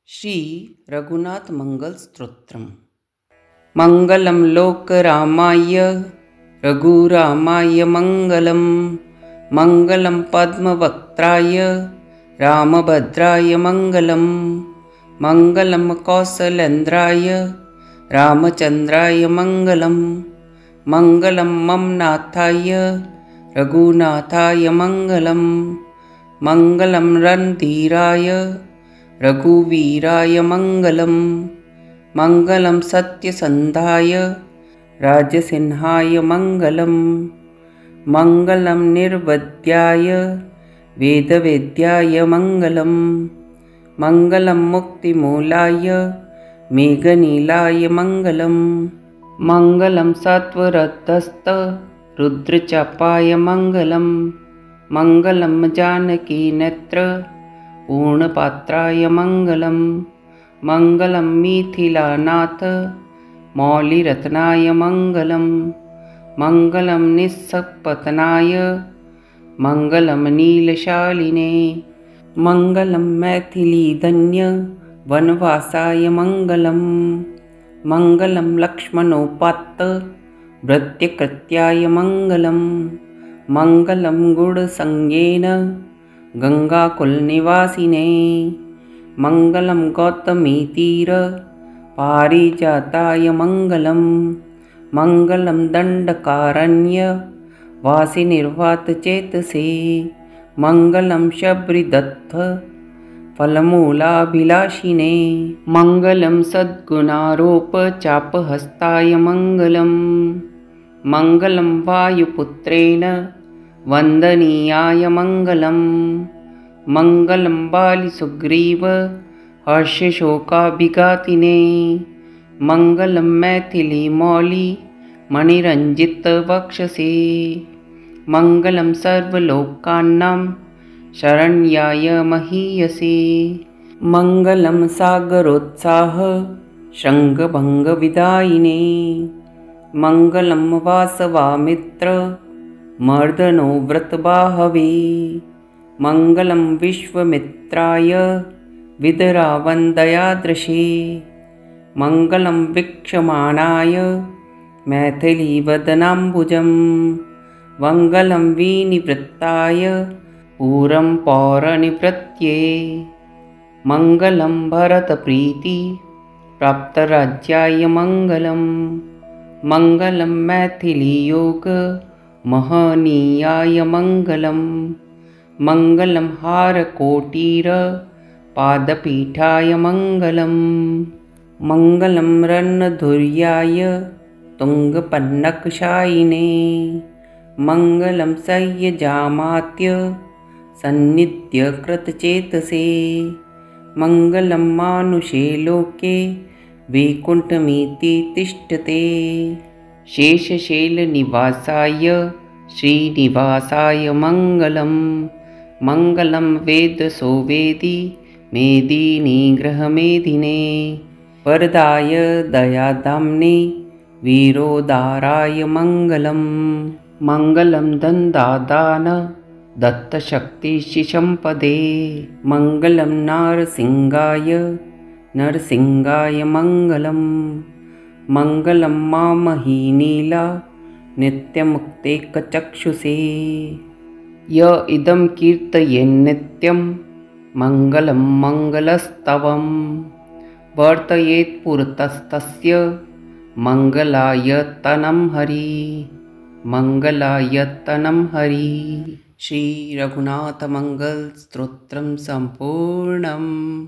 श्री रघुनाथ मंगल स्तोत्रम्। मंगलम लोकरामाय रघुरामाय मंगलम, मंगलम पद्मवक्त्राय रामभद्राय मंगलम, मंगलम कौसलेन्द्राय रामचंद्राय मंगलम, मंगलम मम नाथाय रघुनाथाय मंगलम, मंगलम रणधीराय रघुवीराय मंगलम, मंगलम सत्यसंधाय राजसिंहाय मंगलम, मंगलम निर्वध्याय वेदवेद्याय मंगलम, मंगलम मुक्तिमूलाय मेघनीलाय मंगलम, मंगलम सत्वरतस्त रुद्रचापाय मंगलम, मंगलम जानकी नेत्र पूर्णपात्राय मंगलम, मंगलम मिथिलानाथ मौलिरत्नाय मंगलम, मंगलम निस्सपतनाय मंगलम नीलशालिने, मंगलम मैथिलीधन्य वनवासाय मंगलम, मंगलम लक्ष्मणोपात्त भृत्यकृत्याय मंगलम, मंगलम गुणसंज्ञेन गंगाकुलनिवासिने, मंगलम गौतमीतीर पारिजाताय मंगलम, मंगलम दंडकारण्य वासिनिर्वातचेतसे, मंगलम शबरिदत्त फलमूलाभिलाषिने, मंगलम सद्गुणारोप चापहस्ताय मंगलम, मंगलम वायुपुत्रेण वंदनीयाय मंगलम, मंगलम बालिसुग्रीव हर्षशोकाभिघातिने, मंगलम मैथिलीमौलि मणिरञ्जितवक्षसे, मंगलम सर्वलोकानां शरण्याय महीयसे, मंगलम सागरोत्साह शृङ्गभङ्गविदायिने, मंगलम वासवामित्र मर्दनो व्रतबाहवे, मंगलम विश्वमित्राय विदरावन्दयादृशे, मंगलम वीक्षमाणाय मैथिलीवदनाम्बुजं, मंगलम विनिवृत्ताय पूरं पौरनिवृत्त्यै, मंगलम भरतप्रीति प्राप्तराज्याय मंगलम, मंगलम मैथिलीयोग महनीयाय मंगलम, मंगलम हारकोटीर पादपीठाय मंगलम, मंगलम रणधुर्याय तुंगपन्नकशायिने, मंगलम सह्यजामात्य सन्निध्य कृतचेतसे, मंगलम मानुषे लोके वैकुंठमिति तिष्ठते, शेषशैलनिवासाय श्रीनिवासाय मंगलम, मंगलम वेदसोवेदि मेदिनीग्रहमेदिने, वरदाय दयाधाम्ने वीरोदाराय मंगलम, मंगलम दन्दादान दत्तशक्तिशिशम्पदे, मंगलम नरसिंहाय मंगलम, मंगलम मामहीनीला नित्यमुक्तेकचक्षुषे, य इदं कीर्तयेन्नित्यं मंगलम मंगलस्तवं, वर्तयेत्पुरतस्तस्य मंगलायतनं हरि, मंगलायतनं हरि। श्री रघुनाथ मंगल स्तोत्रम संपूर्णम्।